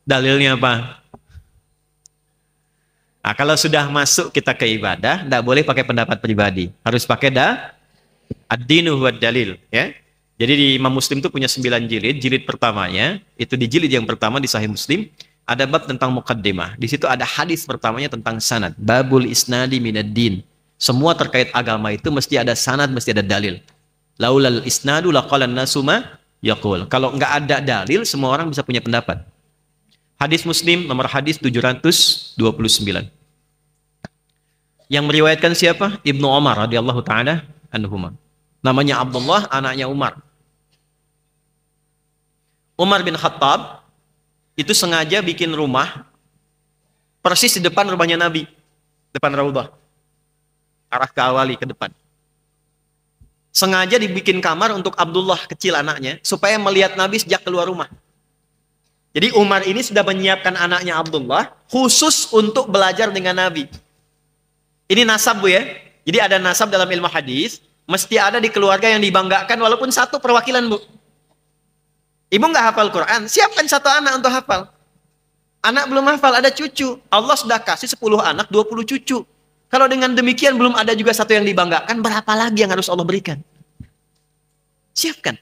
Dalilnya apa? Nah, kalau sudah masuk kita ke ibadah, tidak boleh pakai pendapat pribadi. Harus pakai ad-dinu huwad dalil. Ya. Jadi di Imam Muslim itu punya 9 jilid. Jilid pertamanya, itu di jilid yang pertama di Sahih Muslim, ada bab tentang muqaddimah. Di situ ada hadis pertamanya tentang sanad. Babul isnadi minad din. Semua terkait agama itu mesti ada sanad, mesti ada dalil. Laulal isnadu laqalan nasuma yaqul. Kalau nggak ada dalil, semua orang bisa punya pendapat. Hadis Muslim nomor hadis 729. Yang meriwayatkan siapa? Ibnu Umar radhiyallahu taala anhuma. Namanya Abdullah, anaknya Umar. Umar bin Khattab itu sengaja bikin rumah persis di depan rumahnya Nabi, depan Raudhah. Arah ke awali ke depan. Sengaja dibikin kamar untuk Abdullah kecil anaknya supaya melihat Nabi sejak keluar rumah. Jadi Umar ini sudah menyiapkan anaknya Abdullah khusus untuk belajar dengan Nabi. Ini nasab, Bu, ya. Jadi ada nasab dalam ilmu hadis, mesti ada di keluarga yang dibanggakan walaupun satu perwakilan, Bu. Ibu nggak hafal Quran, siapkan satu anak untuk hafal. Anak belum hafal, ada cucu. Allah sudah kasih 10 anak, 20 cucu. Kalau dengan demikian belum ada juga satu yang dibanggakan, berapa lagi yang harus Allah berikan? Siapkan.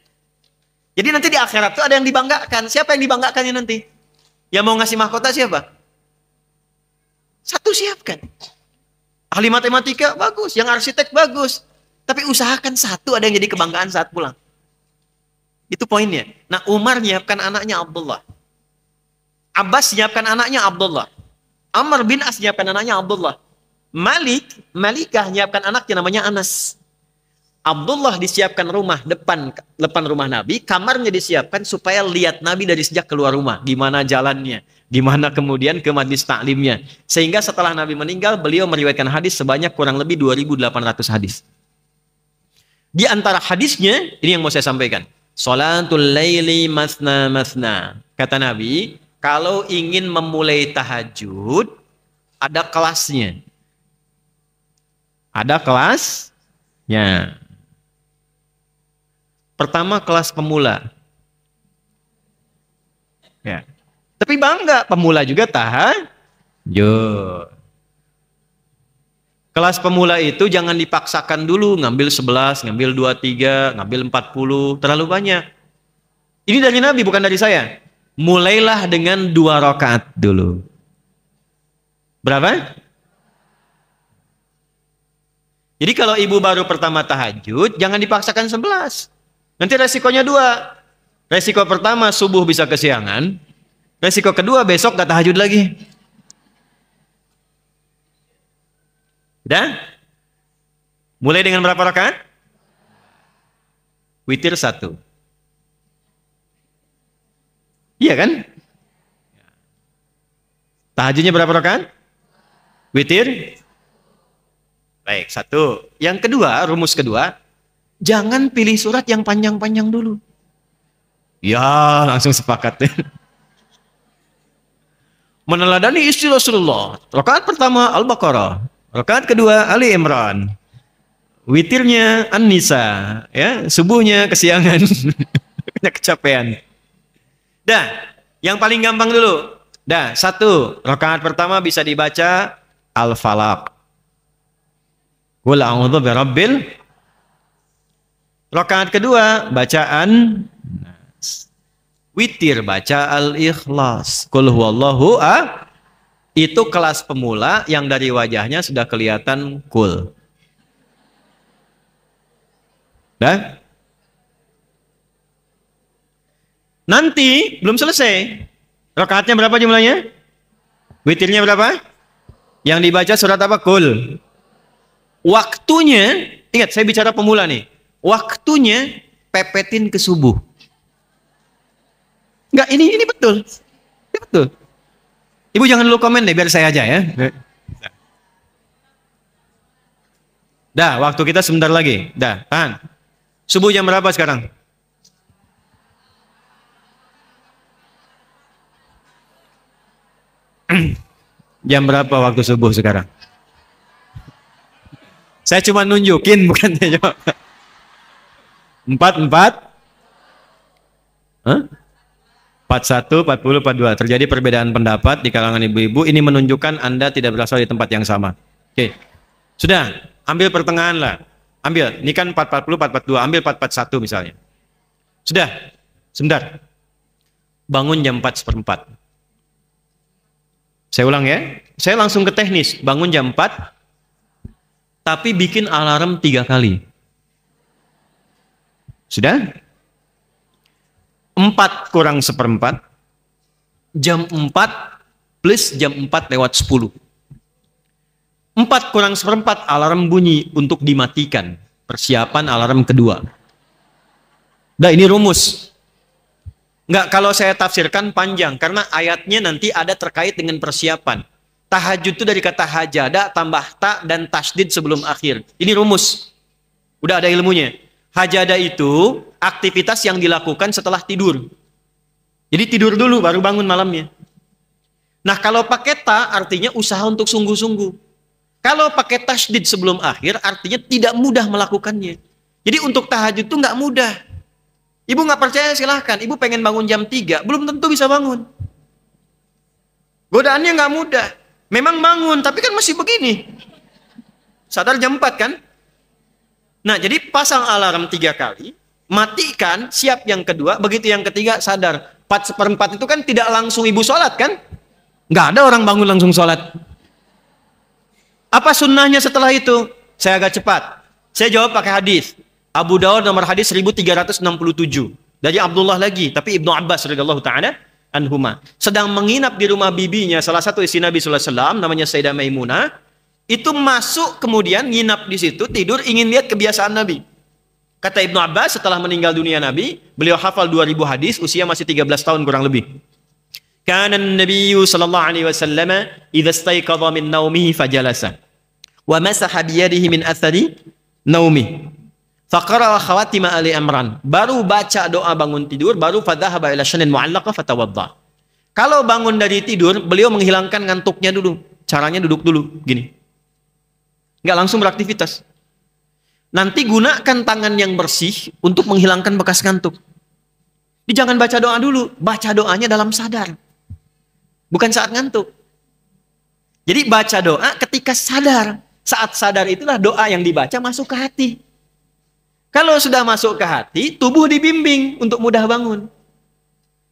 Jadi nanti di akhirat itu ada yang dibanggakan. Siapa yang dibanggakannya nanti? Yang mau ngasih mahkota siapa? Satu siapkan. Ahli matematika bagus, yang arsitek bagus. Tapi usahakan satu ada yang jadi kebanggaan saat pulang. Itu poinnya. Nah, Umar nyiapkan anaknya Abdullah. Abbas nyiapkan anaknya Abdullah. Amr bin As nyiapkan anaknya Abdullah. Malikah nyiapkan anaknya namanya Anas. Abdullah disiapkan rumah depan rumah Nabi, kamarnya disiapkan supaya lihat Nabi dari sejak keluar rumah, gimana jalannya, gimana kemudian ke majlis taklimnya. Sehingga setelah Nabi meninggal, beliau meriwayatkan hadis sebanyak kurang lebih 2.800 hadis. Di antara hadisnya, ini yang mau saya sampaikan. Salatul laili masna masna. Kata Nabi, kalau ingin memulai tahajud, ada kelasnya. Ada kelasnya. Pertama kelas pemula. Ya. Tapi bangga, pemula juga tahajud. Kelas pemula itu jangan dipaksakan dulu, ngambil 11, ngambil 23, ngambil 40, terlalu banyak. Ini dari Nabi, bukan dari saya. Mulailah dengan 2 rakaat dulu. Berapa? Jadi kalau ibu baru pertama tahajud, jangan dipaksakan 11. Nanti resikonya 2. Resiko pertama, subuh bisa kesiangan. Resiko kedua, besok gak tahajud lagi. Udah? Mulai dengan berapa rakaat? Witir 1. Iya kan? Tahajudnya berapa rakaat? Witir? Baik, 1. Yang kedua, rumus kedua, jangan pilih surat yang panjang-panjang dulu. Ya, langsung sepakat. Meneladani istri Rasulullah. Rakaat pertama Al-Baqarah, rakaat kedua Ali Imran. Witirnya An-Nisa, ya, subuhnya kesiangan. Kecapean. Dah, yang paling gampang dulu. Dah, 1. Rakaat pertama bisa dibaca Al-Falaq. Qul a'udzu birabbil. Rakaat kedua bacaan witir, baca Al-Ikhlas. Qul huwallahu ahad. Itu kelas pemula yang dari wajahnya sudah kelihatan cool. Dah? Nanti belum selesai. Rakaatnya berapa jumlahnya? Witirnya berapa? Yang dibaca surat apa? Qul. Waktunya, ingat saya bicara pemula nih. Waktunya pepetin ke subuh. Enggak, ini betul. Ini betul. Ibu jangan dulu komen deh, biar saya aja ya. Dah, waktu kita sebentar lagi. Dah, tahan. Subuh jam berapa sekarang? Jam berapa waktu subuh sekarang? Saya cuma nunjukin, bukan saya jawab. 4. Hah? 41, 40, 42. Terjadi perbedaan pendapat di kalangan ibu-ibu. Ini menunjukkan Anda tidak berasal di tempat yang sama. Oke. Sudah, ambil pertengahan lah. Ambil, ini kan 440, 442. Ambil 441 misalnya. Sudah, sebentar. Bangun jam 4:04. Saya ulang ya. Saya langsung ke teknis. Bangun jam 4, tapi bikin alarm 3 kali. Sudah? 4 kurang 1/4, jam 4 plus jam 4 lewat 10. 4 kurang 1/4 alarm bunyi untuk dimatikan. Persiapan alarm kedua. Nah, ini rumus. Enggak, kalau saya tafsirkan panjang, karena ayatnya nanti ada terkait dengan persiapan. Tahajud itu dari kata hajada, tambah ta, dan tasdid sebelum akhir. Ini rumus. Udah ada ilmunya. Hajada itu aktivitas yang dilakukan setelah tidur. Jadi tidur dulu baru bangun malamnya. Nah, kalau pakai ta artinya usaha untuk sungguh-sungguh. Kalau pakai tasdid sebelum akhir artinya tidak mudah melakukannya. Jadi untuk tahajud itu nggak mudah. Ibu nggak percaya silahkan. Ibu pengen bangun jam 3, belum tentu bisa bangun. Godaannya nggak mudah. Memang bangun, tapi kan masih begini. Sadar jam 4 kan? Nah, jadi pasang alarm 3 kali, matikan, siap yang kedua, begitu yang ketiga sadar. 4/4 itu kan tidak langsung ibu sholat kan? Nggak ada orang bangun langsung sholat. Apa sunnahnya setelah itu? Saya agak cepat. Saya jawab pakai hadis. Abu Daud nomor hadis 1367. Dari Abdullah lagi, tapi Ibnu Abbas radhiyallahu ta'ala anhuma. Sedang menginap di rumah bibinya, salah satu istri Nabi sallallahu alaihi wasallam, namanya Sayyidah Maimunah. Itu masuk kemudian nginap di situ, tidur, ingin lihat kebiasaan Nabi. Kata Ibnu Abbas, setelah meninggal dunia Nabi, beliau hafal 2000 hadis, usia masih 13 tahun kurang lebih. Kana an-nabiyyu sallallahu alaihi wasallam idza istayqadha min naumihi fajalasa wa masaha bi yadihi min athari naumi. Faqara khawatim Ali Imran. Baru baca doa bangun tidur, baru fadhahaba ila shanin mu'allaqah fatawadda. Kalau bangun dari tidur, beliau menghilangkan ngantuknya dulu. Caranya duduk dulu, gini. Nggak langsung beraktivitas. Nanti gunakan tangan yang bersih untuk menghilangkan bekas ngantuk. Jadi jangan baca doa dulu. Baca doanya dalam sadar. Bukan saat ngantuk. Jadi baca doa ketika sadar. Saat sadar itulah doa yang dibaca masuk ke hati. Kalau sudah masuk ke hati, tubuh dibimbing untuk mudah bangun.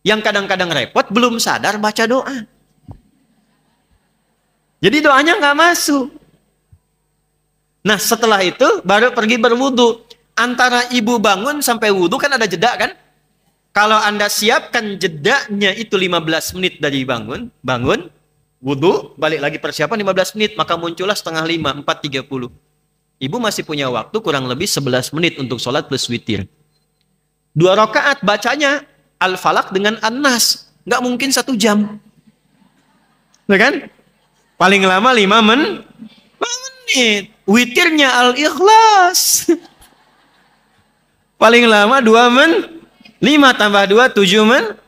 Yang kadang-kadang repot, belum sadar baca doa. Jadi doanya nggak masuk. Nah, setelah itu baru pergi berwudu. Antara ibu bangun sampai wudu kan ada jeda kan? Kalau Anda siapkan jedanya itu 15 menit dari bangun, wudu, balik lagi persiapan 15 menit, maka muncullah 4:30, 4:30. Ibu masih punya waktu kurang lebih 11 menit untuk sholat plus witir. 2 rakaat bacanya Al-Falaq dengan An-Nas. Nggak mungkin 1 jam. Nah kan? Paling lama 5 menit. Witirnya Al-Ikhlas. Paling lama 2 menit. 5 tambah 2, 7 menit.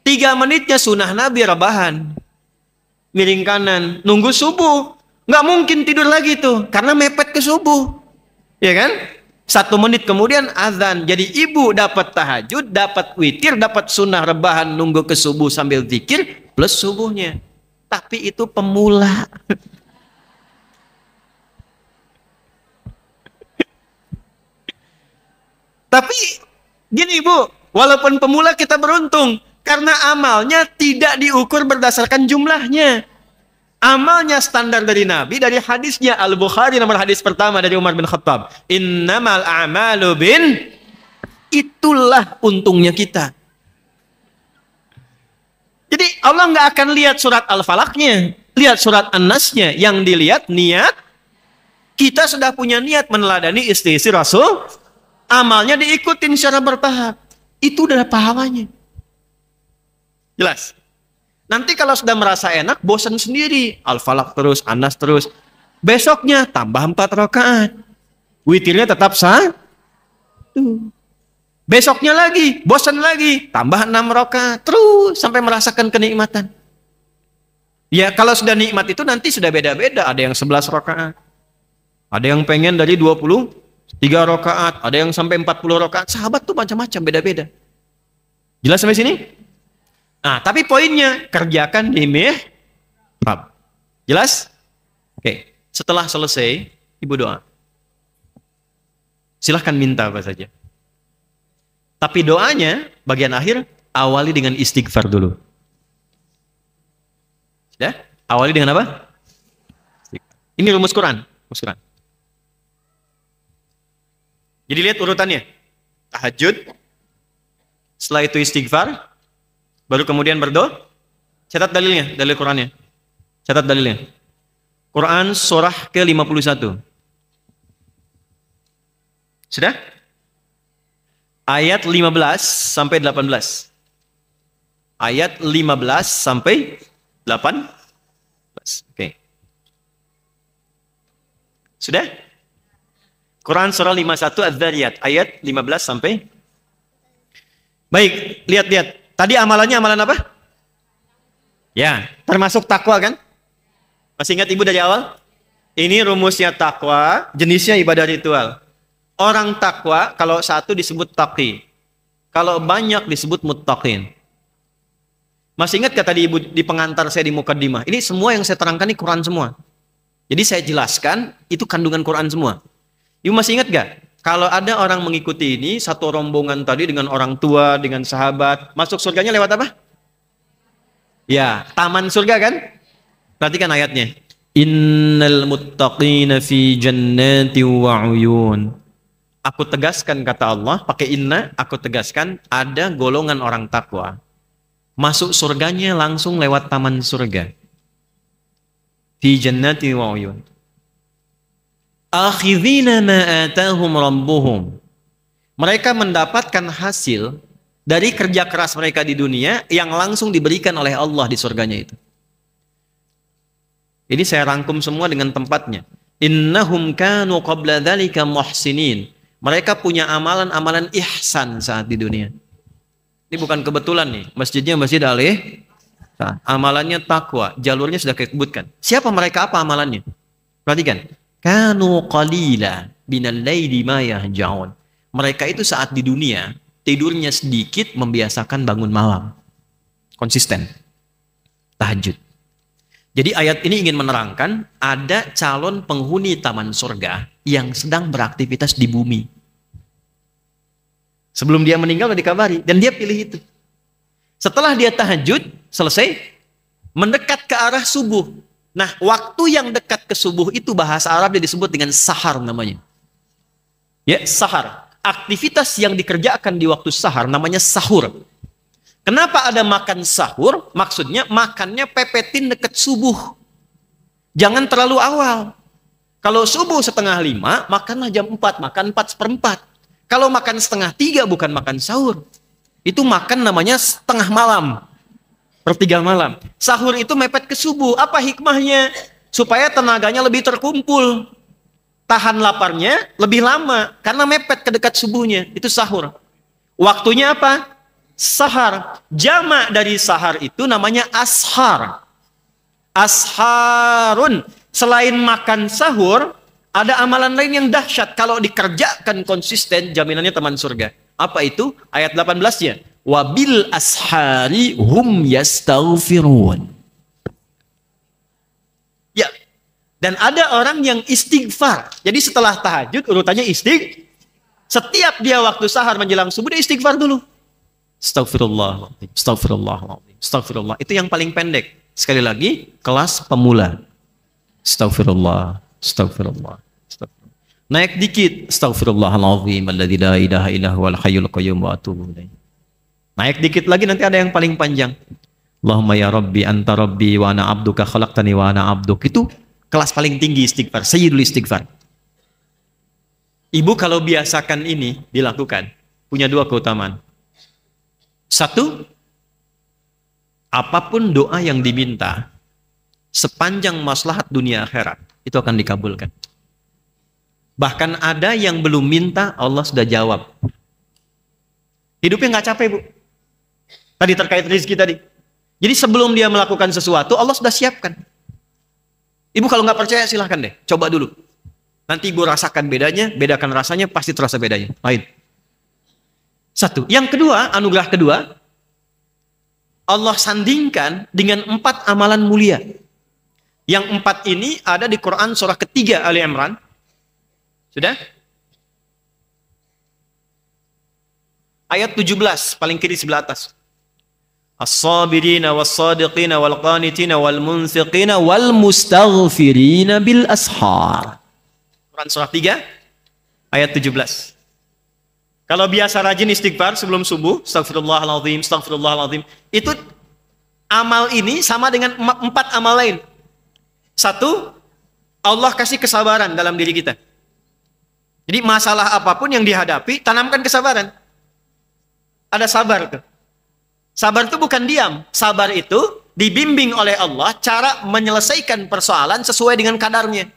3 menitnya sunnah Nabi rebahan. Miring kanan. Nunggu subuh. Nggak mungkin tidur lagi tuh. Karena mepet ke subuh. Ya kan? 1 menit kemudian azan. Jadi ibu dapat tahajud, dapat witir, dapat sunnah rebahan, nunggu ke subuh sambil zikir, plus subuhnya. Tapi itu pemula. Tapi gini ibu, walaupun pemula kita beruntung. Karena amalnya tidak diukur berdasarkan jumlahnya. Amalnya standar dari Nabi, dari hadisnya Al-Bukhari nomor hadis pertama dari Umar bin Khattab. Innamal a'malu bin. Itulah untungnya kita. Jadi Allah nggak akan lihat surat Al-Falaqnya, lihat surat An-Nasnya. Yang dilihat niat. Kita sudah punya niat meneladani istri-istri Rasul. Amalnya diikutin secara bertahap. Itu udah pahalanya. Jelas? Nanti kalau sudah merasa enak, bosan sendiri. Al-Falaq terus, An-Nas terus. Besoknya tambah 4 rakaat. Witirnya tetap sah. Besoknya lagi, bosan lagi. Tambah 6 rakaat. Terus sampai merasakan kenikmatan. Ya kalau sudah nikmat itu nanti sudah beda-beda. Ada yang 11 rakaat. Ada yang pengen dari 23 rakaat. Ada yang sampai 40 rakaat. Sahabat tuh macam-macam, beda-beda. Jelas sampai sini? Nah, tapi poinnya kerjakan di mihrab. Jelas? Oke. Setelah selesai, ibu doa. Silahkan minta apa saja. Tapi doanya, bagian akhir, awali dengan istighfar dulu. Sudah? Awali dengan apa? Ini rumus Quran. Rumus Quran. Jadi lihat urutannya. Tahajud. Setelah itu istighfar. Baru kemudian berdoa. Catat dalilnya, dalil Qurannya. Catat dalilnya. Quran surah ke-51. Sudah? Ayat 15 sampai 18. Ayat 15 sampai 18. Oke. Sudah? Quran surah 51 Az-Zariyat ayat 15 sampai. Baik, lihat-lihat. Tadi amalannya amalan apa? Ya, termasuk takwa kan? Masih ingat ibu dari awal? Ini rumusnya takwa, jenisnya ibadah ritual. Orang takwa kalau satu disebut taqi. Kalau banyak disebut muttaqin. Masih ingat gak tadi ibu di pengantar saya di mukaddimah? Ini semua yang saya terangkan ini Quran semua. Jadi saya jelaskan itu kandungan Quran semua. Ibu masih ingat gak? Kalau ada orang mengikuti ini, satu rombongan tadi dengan orang tua, dengan sahabat, masuk surganya lewat apa? Ya, taman surga kan? Perhatikan ayatnya. Innal muttaqina fi jannati wa uyun. Aku tegaskan kata Allah, pakai inna, aku tegaskan ada golongan orang takwa. Masuk surganya langsung lewat taman surga. Fi jannati wa uyun. Akhidhina ma atahum rabbuhum. Mereka mendapatkan hasil dari kerja keras mereka di dunia yang langsung diberikan oleh Allah di surganya itu. Ini saya rangkum semua dengan tempatnya. Innahum kanu qabla dzalika muhsinin. Mereka punya amalan-amalan ihsan saat di dunia. Ini bukan kebetulan nih. Masjidnya Masjid Al-Ihsan. Amalannya takwa. Jalurnya sudah disebutkan. Siapa mereka, apa amalannya? Perhatikan. Kanu qalila binal laili ma yahjaun. Mereka itu saat di dunia tidurnya sedikit, membiasakan bangun malam. Konsisten. Tahajud. Jadi ayat ini ingin menerangkan ada calon penghuni taman surga yang sedang beraktivitas di bumi. Sebelum dia meninggal sudah dikabari dan dia pilih itu. Setelah dia tahajud selesai, mendekat ke arah subuh. Nah, waktu yang dekat ke subuh itu bahasa Arabnya disebut dengan sahar namanya. Ya, sahar. Aktivitas yang dikerjakan di waktu sahar namanya sahur. Kenapa ada makan sahur? Maksudnya makannya pepetin dekat subuh. Jangan terlalu awal. Kalau subuh 4:30, makanlah jam 4, makan 4:04. Kalau makan 2:30 bukan makan sahur. Itu makan namanya setengah malam. 1/3 malam. Sahur itu mepet ke subuh. Apa hikmahnya? Supaya tenaganya lebih terkumpul. Tahan laparnya lebih lama. Karena mepet ke dekat subuhnya. Itu sahur. Waktunya apa? Sahar. Jamak dari sahar itu namanya ashar. Asharun. Selain makan sahur, ada amalan lain yang dahsyat. Kalau dikerjakan konsisten, jaminannya teman surga. Apa itu? Ayat 18-nya. Wabil ashari hum yastaghfirun. Ya. Dan ada orang yang istighfar. Jadi setelah tahajud urutannya setiap dia waktu sahar menjelang subuh dia istighfar dulu. Astagfirullah, astagfirullah, astagfirullah. Itu yang paling pendek. Sekali lagi, kelas pemula. Astagfirullah, astagfirullah, astagfirullah. Naik dikit. Astagfirullahaladzim alladzi la ilaha illa huwal hayyul qayyum wa atubu ilaih. Naik dikit lagi nanti ada yang paling panjang. Allahumma ya Rabbi anta Rabbi wa ana abduka khalaqtani wa ana abduk. Itu kelas paling tinggi istighfar, sayyidul istighfar. Ibu kalau biasakan ini dilakukan, punya dua keutamaan. Satu, apapun doa yang diminta, sepanjang maslahat dunia akhirat, itu akan dikabulkan. Bahkan ada yang belum minta, Allah sudah jawab. Hidupnya nggak capek, Bu. Tadi terkait rezeki tadi. Jadi sebelum dia melakukan sesuatu, Allah sudah siapkan. Ibu kalau nggak percaya silahkan deh, coba dulu. Nanti ibu rasakan bedanya, bedakan rasanya, pasti terasa bedanya. Lain. Satu. Yang kedua, anugerah kedua, Allah sandingkan dengan 4 amalan mulia. Yang 4 ini ada di Quran surah ketiga Ali Imran. Sudah? Ayat 17, paling kiri sebelah atas. As-sabirina was-sadiqina wal-qanitina wal-munfiqina wal-mustaghfirina bil ashar. Quran surah 3 ayat 17. Kalau biasa rajin istighfar sebelum subuh, astagfirullahaladzim, astagfirullahaladzim, itu amal ini sama dengan 4 amal lain. 1, Allah kasih kesabaran dalam diri kita. Jadi masalah apapun yang dihadapi, tanamkan kesabaran. Ada sabar tuh. Sabar itu bukan diam. Sabar itu dibimbing oleh Allah cara menyelesaikan persoalan sesuai dengan kadarnya.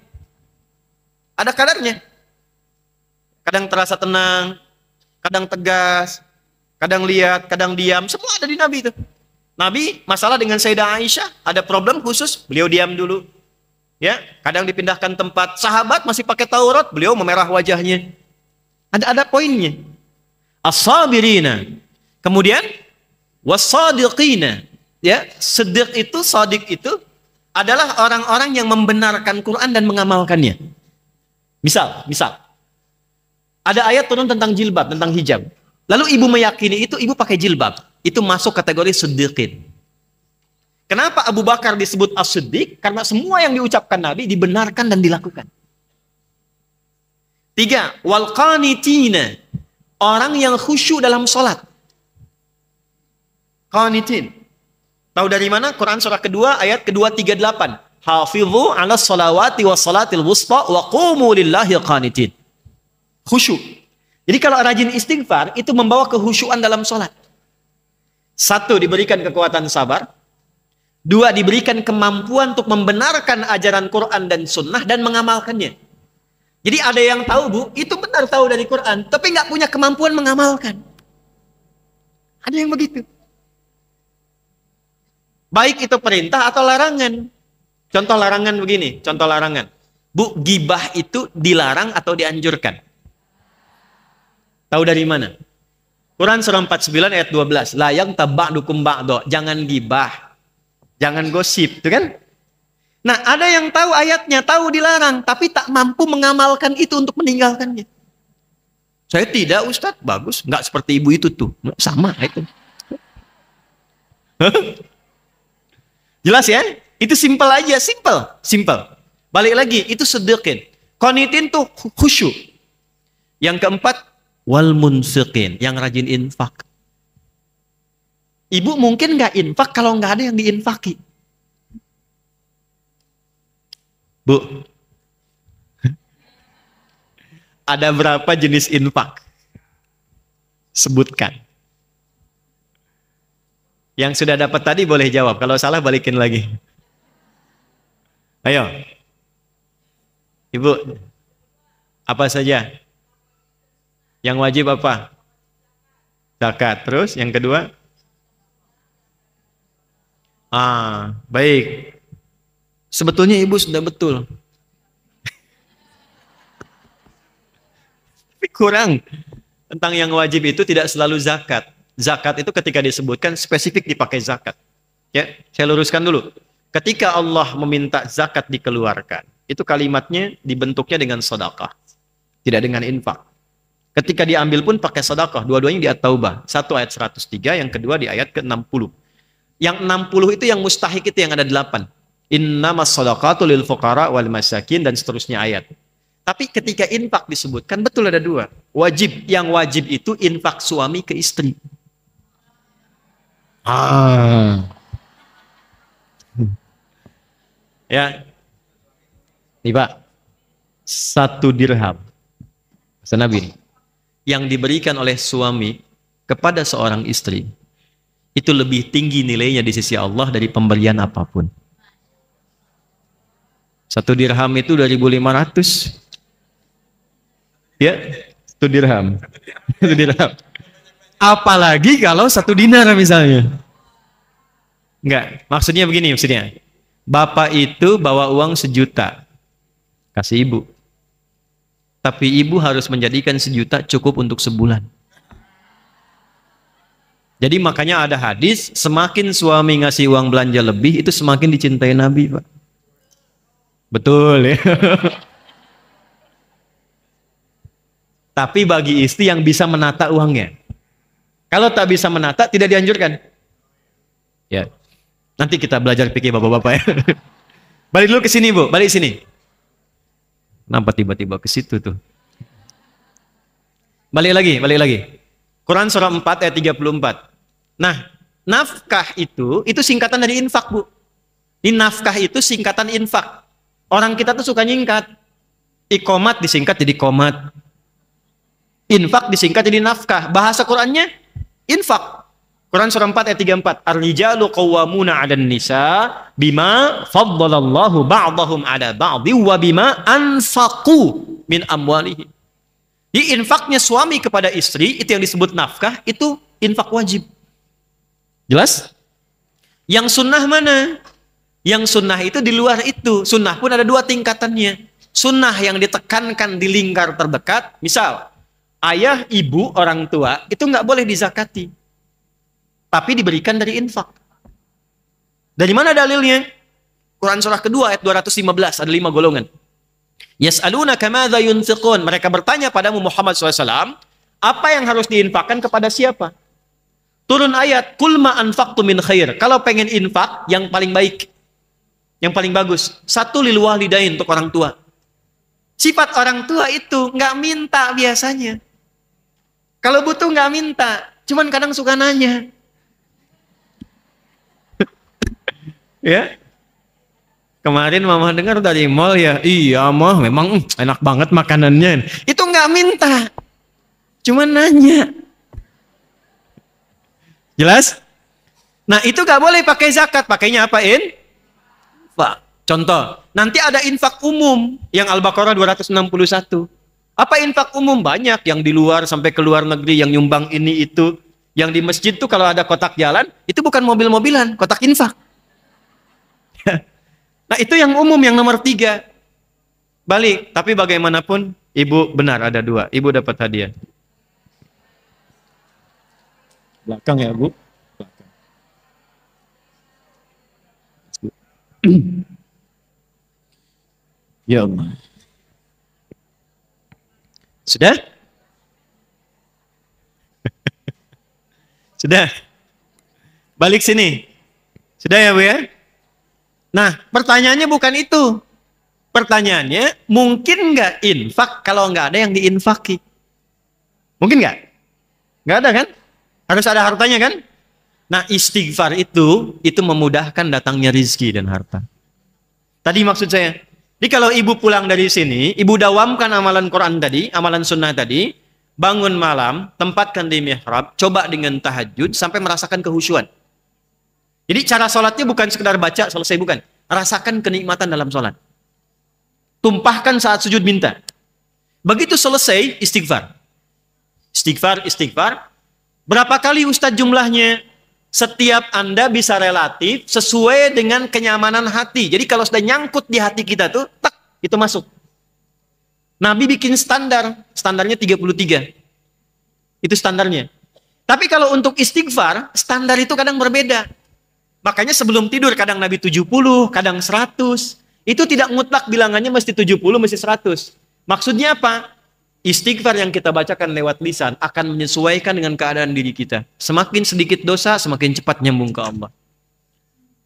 Ada kadarnya. Kadang terasa tenang, kadang tegas, kadang lihat, kadang diam. Semua ada di Nabi itu. Nabi masalah dengan Sayyidah Aisyah, ada problem khusus, beliau diam dulu. Ya, kadang dipindahkan tempat. Sahabat masih pakai Taurat, beliau memerah wajahnya. Ada poinnya. As-sabirina. Kemudian was-sadiqina. Ya, siddiq itu, sadiq itu adalah orang-orang yang membenarkan Quran dan mengamalkannya. Misal ada ayat turun tentang jilbab, tentang hijab. Lalu ibu meyakini itu, ibu pakai jilbab. Itu masuk kategori siddiqin. Kenapa Abu Bakar disebut as-siddiq? Karena semua yang diucapkan Nabi dibenarkan dan dilakukan. 3, wal qanitina. Orang yang khusyuk dalam sholat. Qanitin. Tahu dari mana? Quran surah kedua ayat kedua 38. Hafidhu ala salawati wa salatil wusta wa qumu lillahi qanitin. Khusyuk. Jadi kalau rajin istighfar itu membawa kehusyuan dalam sholat. 1, diberikan kekuatan sabar. 2, diberikan kemampuan untuk membenarkan ajaran Quran dan sunnah dan mengamalkannya. Jadi ada yang tahu, Bu, itu benar tahu dari Quran, tapi nggak punya kemampuan mengamalkan. Ada yang begitu. Baik itu perintah atau larangan. Contoh larangan begini, contoh larangan. Bu, gibah itu dilarang atau dianjurkan? Tahu dari mana? Quran surah 49 ayat 12. La yang taba'dukum ba'do. Jangan gibah. Jangan gosip, itu kan? Nah, ada yang tahu ayatnya, tahu dilarang, tapi tak mampu mengamalkan itu untuk meninggalkannya. Saya tidak, Ustadz. Bagus. Nggak seperti ibu itu tuh. Sama itu. Jelas ya? Itu simpel aja, simpel. Balik lagi, itu sedekah. Qanitin tuh khusyuk. Yang keempat, wal munfiqin, yang rajin infak. Ibu mungkin nggak infak kalau nggak ada yang diinfaki. Bu, ada berapa jenis infak? Sebutkan. Yang sudah dapat tadi boleh jawab. Kalau salah balikin lagi. Ayo. Ibu, apa saja? Yang wajib apa? Zakat. Terus yang kedua? Baik. Sebetulnya ibu sudah betul. Tapi kurang. Tentang yang wajib itu tidak selalu zakat. Zakat itu ketika disebutkan spesifik dipakai zakat. Ya, saya luruskan dulu. Ketika Allah meminta zakat dikeluarkan, itu kalimatnya dibentuknya dengan sedekah, tidak dengan infak. Ketika diambil pun pakai sedekah, dua-duanya di At-Taubah. 1 ayat 103, yang kedua di ayat ke-60. Yang 60 itu yang mustahik itu yang ada 8. Innamas shadaqatu lil fuqara wal masakin dan seterusnya ayat. Tapi ketika infak disebutkan betul ada 2. Wajib, yang wajib itu infak suami ke istri. Ya. Nih Pak. 1 dirham. Kata Nabi ini. Yang diberikan oleh suami kepada seorang istri itu lebih tinggi nilainya di sisi Allah dari pemberian apapun. 1 dirham itu 2.500. Ya, 1 dirham. 1 dirham. Apalagi kalau 1 dinar misalnya. Enggak, maksudnya begini maksudnya. Bapak itu bawa uang 1 juta. Kasih ibu. Tapi ibu harus menjadikan 1 juta cukup untuk sebulan. Jadi makanya ada hadis, semakin suami ngasih uang belanja lebih, itu semakin dicintai Nabi, Pak. Betul ya. Tapi bagi istri yang bisa menata uangnya. Kalau tak bisa menata, tidak dianjurkan. Ya. Nanti kita belajar fikih bapak-bapak ya. Balik dulu ke sini, Bu. Balik sini. Kenapa tiba-tiba ke situ tuh? Balik lagi. Quran surah 4 ayat 34. Nah, nafkah itu singkatan dari infak, Bu. Ini nafkah itu singkatan infak. Orang kita tuh suka nyingkat. Iqomat disingkat jadi komat. Infak disingkat jadi nafkah. Bahasa Qurannya infak. Quran surah 4 ayat 34. Ar-rijalu qawwamuna 'alan nisa bima faddalallahu ba'dahum 'ala ba'dhi wa bima anfaqu min amwalihim. Di infaknya suami kepada istri, itu yang disebut nafkah, itu infak wajib. Jelas? Yang sunnah mana? Yang sunnah itu di luar itu. Sunnah pun ada dua tingkatannya. Sunnah yang ditekankan di lingkar terdekat, misal, ayah, ibu, orang tua, itu nggak boleh dizakati. Tapi diberikan dari infak. Dari mana dalilnya? Quran surah kedua ayat 215, ada 5 golongan. Yas'alunaka madza yunfiqun. Mereka bertanya padamu Muhammad SAW, apa yang harus diinfakkan kepada siapa? Turun ayat, Qul ma anfaqtu min khair. Kalau pengen infak, yang paling baik, yang paling bagus, satu lil walidain, untuk orang tua. Sifat orang tua itu nggak minta biasanya. Kalau butuh nggak minta, cuman kadang suka nanya. Ya, kemarin mama dengar dari mall ya, iya mah memang enak banget makanannya. Itu nggak minta, cuman nanya. Jelas? Nah itu nggak boleh pakai zakat, pakainya apain? Pak, contoh, nanti ada infak umum yang Al-Baqarah 261. Apa infak umum? Banyak, yang di luar sampai ke luar negeri, yang nyumbang ini itu. Yang di masjid tuh kalau ada kotak jalan, itu bukan mobil-mobilan, kotak infak. Nah itu yang umum, yang nomor 3. Balik, tapi bagaimanapun, ibu benar ada 2. Ibu dapat hadiah. Belakang ya, Bu. Belakang. Ya Allah. Sudah? Sudah? Balik sini. Sudah ya, Bu ya? Nah, pertanyaannya bukan itu. Pertanyaannya, mungkin nggak infak kalau nggak ada yang diinfaki? Mungkin nggak? Nggak ada kan? Harus ada hartanya kan? Nah, istighfar itu memudahkan datangnya rizki dan harta. Tadi maksud saya, jadi kalau ibu pulang dari sini, ibu dawamkan amalan Quran tadi, amalan sunnah tadi, bangun malam, tempatkan di mihrab, coba dengan tahajud, sampai merasakan kehusyuan. Jadi cara sholatnya bukan sekedar baca, selesai, bukan. Rasakan kenikmatan dalam sholat. Tumpahkan saat sujud minta. Begitu selesai, istighfar. Istighfar. Berapa kali Ustadz jumlahnya? Setiap Anda bisa relatif sesuai dengan kenyamanan hati. Jadi kalau sudah nyangkut di hati kita tuh, tak, itu masuk. Nabi bikin standarnya 33. Itu standarnya. Tapi kalau untuk istighfar, standar itu kadang berbeda. Makanya sebelum tidur kadang Nabi 70, kadang 100. Itu tidak mutlak bilangannya mesti 70, mesti 100. Maksudnya apa? Istighfar yang kita bacakan lewat lisan akan menyesuaikan dengan keadaan diri kita. Semakin sedikit dosa, semakin cepat nyambung ke Allah.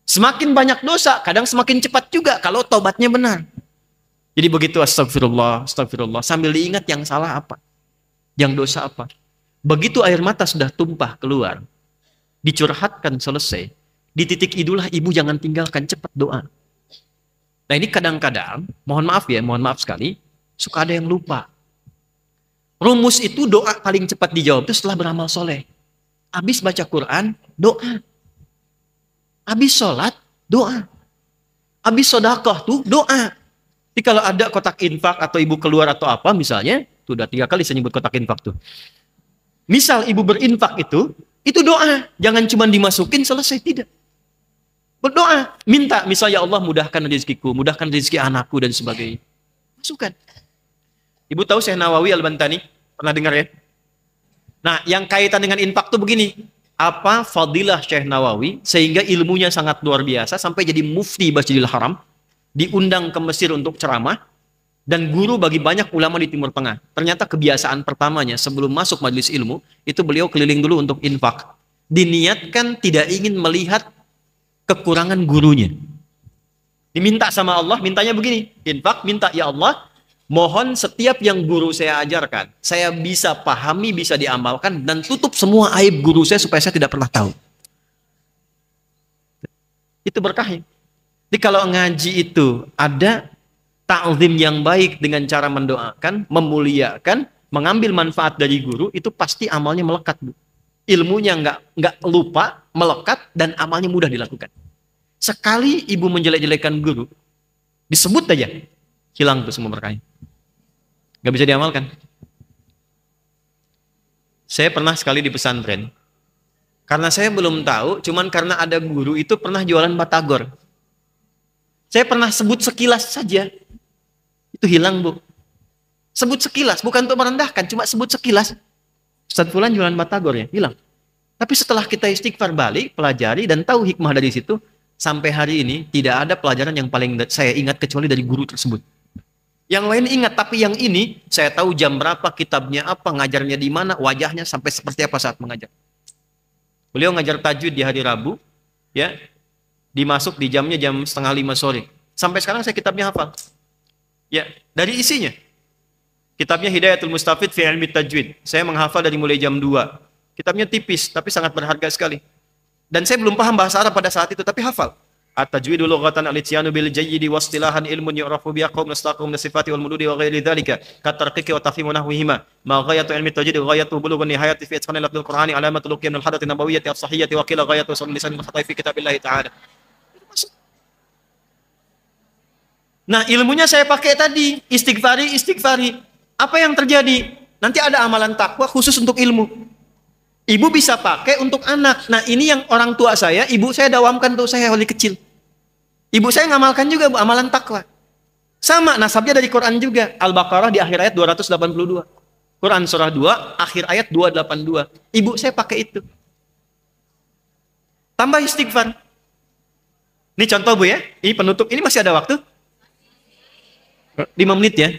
Semakin banyak dosa, kadang semakin cepat juga kalau taubatnya benar. Jadi begitu astagfirullah, sambil diingat yang salah apa, yang dosa apa. Begitu air mata sudah tumpah keluar, dicurhatkan selesai, di titik itulah ibu jangan tinggalkan, cepat doa. Nah ini kadang-kadang, mohon maaf sekali, suka ada yang lupa. Rumus itu doa paling cepat dijawab itu setelah beramal soleh. Habis baca Quran, doa. Habis sholat, doa. Habis sodakoh tuh doa. Jadi kalau ada kotak infak atau ibu keluar atau apa misalnya, tuh udah 3 kali saya nyebut kotak infak tuh. Misal ibu berinfak itu doa. Jangan cuma dimasukin selesai, tidak. Berdoa, minta, misalnya ya Allah mudahkan rezekiku, mudahkan rezeki anakku dan sebagainya. Masukkan. Ibu tahu Syekh Nawawi Al-Bantani? Pernah dengar ya? Nah, yang kaitan dengan infak tuh begini. apa fadilah Syekh Nawawi sehingga ilmunya sangat luar biasa sampai jadi mufti Masjidil Haram, diundang ke Mesir untuk ceramah, dan guru bagi banyak ulama di Timur Tengah. Ternyata kebiasaan pertamanya sebelum masuk majelis ilmu itu beliau keliling dulu untuk infak. Diniatkan tidak ingin melihat kekurangan gurunya. Diminta sama Allah, mintanya begini, infak, minta ya Allah, mohon setiap yang guru saya ajarkan, saya bisa pahami, bisa diamalkan, dan tutup semua aib guru saya supaya saya tidak pernah tahu. Itu berkahnya. Jadi kalau ngaji itu ada ta'zim yang baik dengan cara mendoakan, memuliakan, mengambil manfaat dari guru, itu pasti amalnya melekat, Bu. Ilmunya nggak lupa, melekat, dan amalnya mudah dilakukan. Sekali ibu menjelek-jelekan guru, disebut aja, hilang tuh semua berkahnya. Nggak bisa diamalkan. Saya pernah sekali di pesantren, karena saya belum tahu, cuman karena ada guru itu pernah jualan batagor. Saya pernah sebut sekilas saja, itu hilang, Bu. Sebut sekilas, bukan untuk merendahkan, cuma sebut sekilas. Ustaz Fulan jualan batagor ya, hilang. Tapi setelah kita istighfar balik, pelajari, dan tahu hikmah dari situ, sampai hari ini tidak ada pelajaran yang paling saya ingat kecuali dari guru tersebut. Yang lain ingat, tapi yang ini saya tahu jam berapa, kitabnya apa, ngajarnya di mana, wajahnya sampai seperti apa saat mengajar. Beliau ngajar tajwid di hari Rabu, ya, dimasuk di jamnya jam 4:30 sore. Sampai sekarang saya kitabnya hafal. Ya, dari isinya. Kitabnya Hidayatul Mustafid fi Ilmi Tajwid. Saya menghafal dari mulai jam 2. Kitabnya tipis, tapi sangat berharga sekali. Dan saya belum paham bahasa Arab pada saat itu, tapi hafal. At-tajwidu lughatan al-ityanu bil jayyidi wa istilahan ilmun yu'rafu biha qawm nastaqum min sifati wal mududi wa ghairi dhalika katarqiqi wa tafhimu nahwihima ma ghayatu ilmi tajwid ghayatu bulugh nihayati fi itqan al qur'ani alamatul qiyam al hadath nabawiyyati as-sahiyyati wa qila ghayatu usul lisan al-khatai fi kitabillah ta'ala. Nah, ilmunya saya pakai tadi, istighfari. Apa yang terjadi? Nanti ada amalan takwa khusus untuk ilmu. Ibu bisa pakai untuk anak. Nah, ini yang orang tua saya, ibu saya dawamkan untuk saya dari kecil. Ibu saya ngamalkan juga, Bu, amalan takwa. Sama, nasabnya dari Quran juga. Al-Baqarah di akhir ayat 282. Quran surah 2, akhir ayat 282. Ibu saya pakai itu. Tambah istighfar. Ini contoh, Bu, ya. Ini penutup. Ini masih ada waktu? 5 menit ya.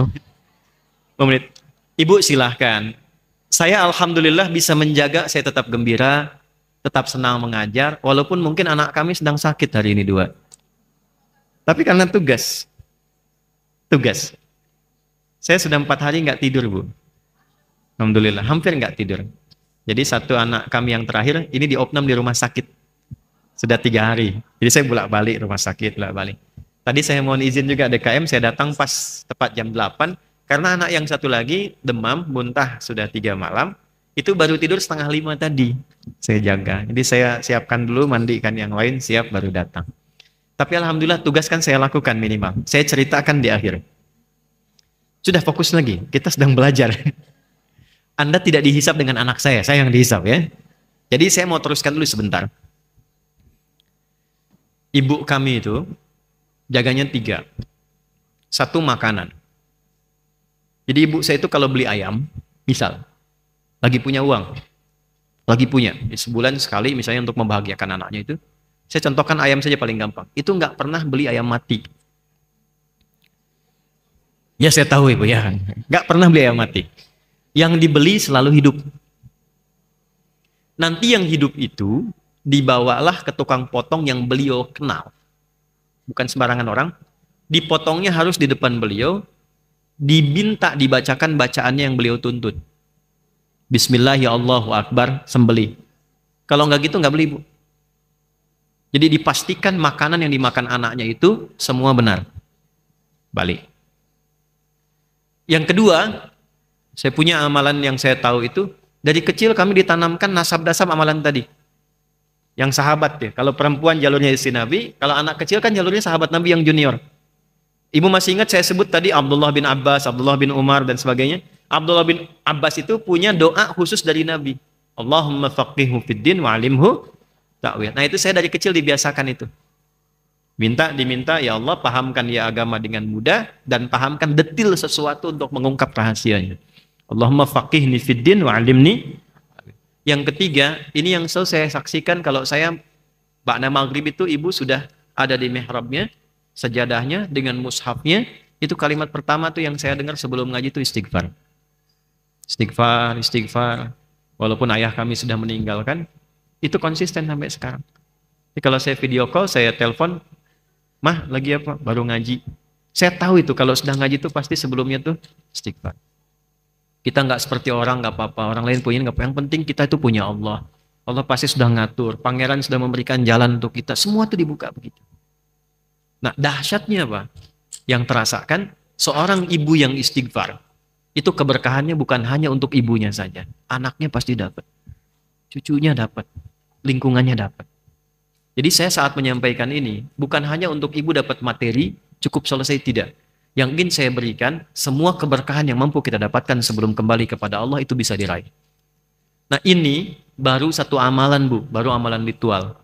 5 menit. Ibu silahkan. Saya alhamdulillah bisa menjaga, saya tetap gembira, tetap senang mengajar, walaupun mungkin anak kami sedang sakit hari ini 2. Tapi karena tugas. Saya sudah 4 hari nggak tidur, Bu. Alhamdulillah, hampir nggak tidur. Jadi satu anak kami yang terakhir, ini diopnam di rumah sakit. Sudah 3 hari. Jadi saya bolak-balik rumah sakit, bolak-balik. Tadi saya mohon izin juga DKM, saya datang pas tepat jam 8, karena anak yang satu lagi demam, muntah sudah 3 malam, itu baru tidur 4:30 tadi. Saya jaga. Jadi saya siapkan dulu, mandikan yang lain, siap baru datang. Tapi alhamdulillah tugas kan saya lakukan minimal. Saya ceritakan di akhir. Sudah fokus lagi, kita sedang belajar. Anda tidak dihisap dengan anak saya yang dihisap ya. Jadi saya mau teruskan dulu sebentar. Ibu kami itu jaganya 3. 1 makanan. Jadi ibu saya itu kalau beli ayam, misal, lagi punya uang, sebulan sekali misalnya untuk membahagiakan anaknya itu, saya contohkan ayam saja paling gampang, itu nggak pernah beli ayam mati. Ya saya tahu ibu ya, nggak pernah beli ayam mati. Yang dibeli selalu hidup. Nanti yang hidup itu dibawalah ke tukang potong yang beliau kenal. Bukan sembarangan orang, dipotongnya harus di depan beliau, diminta dibacakan bacaannya yang beliau tuntut. Bismillah ya Allahu Akbar, sembelih. Kalau nggak gitu nggak beli, Bu. Jadi dipastikan makanan yang dimakan anaknya itu semua benar. Balik. Yang kedua, saya punya amalan yang saya tahu itu, dari kecil kami ditanamkan nasab-nasab amalan tadi. Yang sahabat ya, kalau perempuan jalurnya istri Nabi, kalau anak kecil kan jalurnya sahabat Nabi yang junior. Ibu masih ingat saya sebut tadi Abdullah bin Abbas, Abdullah bin Umar dan sebagainya. Abdullah bin Abbas itu punya doa khusus dari Nabi. Allahumma faqihhu fid din wa alimhu ta'wil. Nah, itu saya dari kecil dibiasakan itu. Diminta, ya Allah pahamkan ya agama dengan mudah dan pahamkan detil sesuatu untuk mengungkap rahasianya. Allahumma faqihni fid din wa alimni. Yang ketiga, ini yang selalu saya saksikan kalau saya ba'da maghrib itu ibu sudah ada di mihrabnya, sajadahnya dengan mushafnya, itu kalimat pertama tuh yang saya dengar sebelum ngaji itu istighfar. Istighfar, istighfar. Walaupun ayah kami sudah meninggalkan, itu konsisten sampai sekarang. Jadi kalau saya video call, saya telepon, "Mah, lagi apa?" "Baru ngaji." Saya tahu itu kalau sedang ngaji itu pasti sebelumnya tuh istighfar. Kita nggak seperti orang, nggak apa-apa. Orang lain punya nggak apa. Yang penting kita itu punya Allah. Allah pasti sudah ngatur. Pangeran sudah memberikan jalan untuk kita. Semua itu dibuka begitu. Nah, dahsyatnya apa? Yang terasakan seorang ibu yang istighfar. Itu keberkahannya bukan hanya untuk ibunya saja. Anaknya pasti dapat. Cucunya dapat. Lingkungannya dapat. Jadi saya saat menyampaikan ini, bukan hanya untuk ibu dapat materi, cukup selesai, tidak. Yang ingin saya berikan, semua keberkahan yang mampu kita dapatkan sebelum kembali kepada Allah itu bisa diraih. Nah ini baru satu amalan Bu, baru amalan ritual.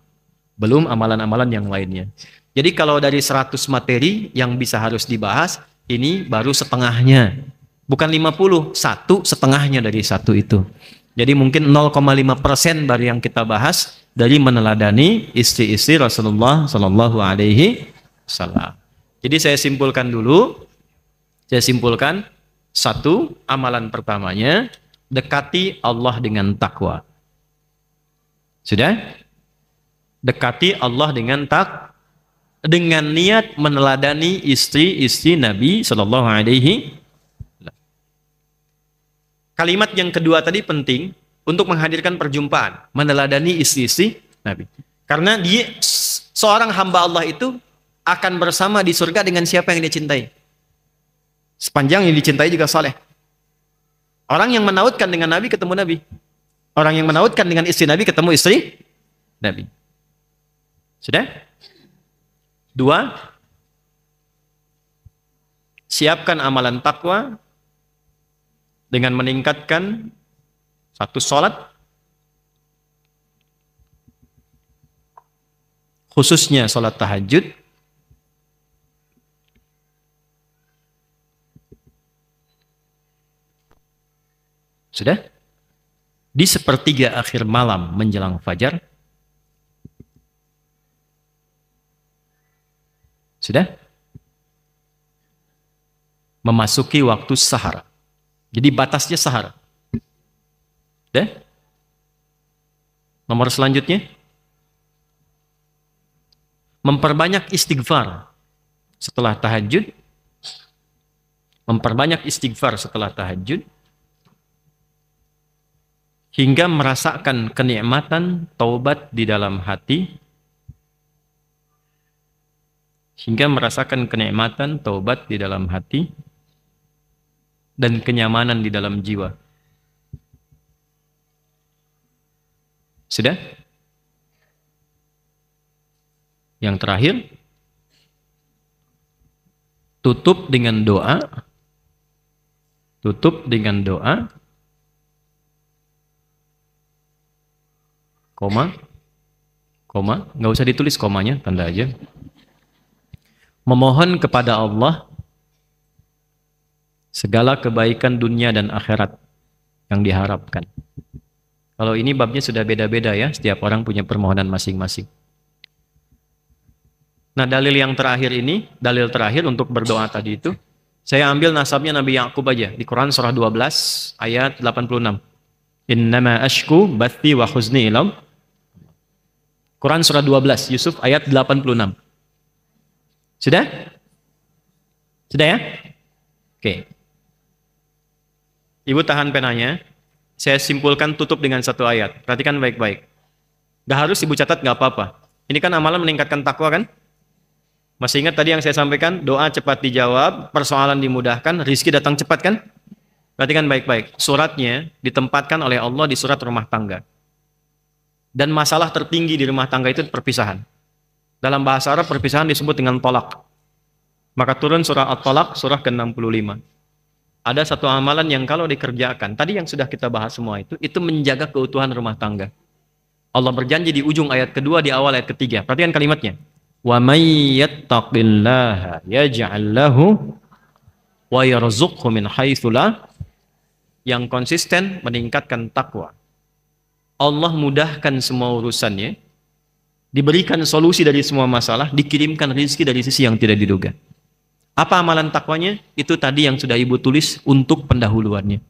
Belum amalan-amalan yang lainnya. Jadi kalau dari 100 materi yang bisa harus dibahas, ini baru setengahnya. Bukan 50, satu setengahnya dari satu itu. Jadi mungkin 0,5% baru yang kita bahas dari meneladani istri-istri Rasulullah Sallallahu Alaihi Wasallam. Jadi saya simpulkan dulu, satu, amalan pertamanya, dekati Allah dengan takwa. Sudah? Dekati Allah dengan dengan niat meneladani istri-istri Nabi Sallallahu Alaihi Wasallam. Kalimat yang kedua tadi penting untuk menghadirkan perjumpaan, meneladani istri-istri Nabi. Karena dia seorang hamba Allah itu akan bersama di surga dengan siapa yang dia cintai. Sepanjang yang dicintai juga saleh. Orang yang menautkan dengan Nabi ketemu Nabi. Orang yang menautkan dengan istri Nabi ketemu istri Nabi. Sudah? 2. Siapkan amalan takwa dengan meningkatkan 1 sholat, khususnya sholat tahajud. Sudah? Di sepertiga akhir malam menjelang fajar. Sudah? Memasuki waktu sahar. Jadi batasnya sahar. Sudah? Nomor selanjutnya. Memperbanyak istighfar setelah tahajud. Memperbanyak istighfar setelah tahajud. Hingga merasakan kenikmatan taubat di dalam hati. Hingga merasakan kenikmatan taubat di dalam hati. Dan kenyamanan di dalam jiwa. Sudah? Yang terakhir, tutup dengan doa. Tutup dengan doa. Koma, nggak usah ditulis komanya, tanda aja. Memohon kepada Allah segala kebaikan dunia dan akhirat yang diharapkan. Kalau ini babnya sudah beda-beda ya, setiap orang punya permohonan masing-masing. Nah dalil yang terakhir ini, dalil terakhir untuk berdoa tadi itu, saya ambil nasabnya Nabi Yakub aja, di Quran surah 12 ayat 86. Innama ashku bathi wa khuzni ilam. Quran surah 12, Yusuf ayat 86. Sudah? Sudah ya? Oke. Ibu tahan penanya. Saya simpulkan tutup dengan satu ayat. Perhatikan baik-baik. Gak harus ibu catat, gak apa-apa. Ini kan amalan meningkatkan takwa kan? Masih ingat tadi yang saya sampaikan? Doa cepat dijawab, persoalan dimudahkan, rizki datang cepat kan? Perhatikan baik-baik. Suratnya ditempatkan oleh Allah di surat rumah tangga. Dan masalah tertinggi di rumah tangga itu perpisahan. Dalam bahasa Arab perpisahan disebut dengan tolak. Maka turun surah At-Tolak, surah ke-65. Ada satu amalan yang kalau dikerjakan, tadi yang sudah kita bahas semua itu menjaga keutuhan rumah tangga. Allah berjanji di ujung ayat kedua, di awal ayat ketiga. Perhatikan kalimatnya. Wa may yattaqillaha yaj'al lahu wa yarzuqhu min haitsu la. Yang konsisten meningkatkan takwa. Allah mudahkan semua urusannya, diberikan solusi dari semua masalah, dikirimkan rezeki dari sisi yang tidak diduga. Apa amalan takwanya? Itu tadi yang sudah ibu tulis untuk pendahuluannya.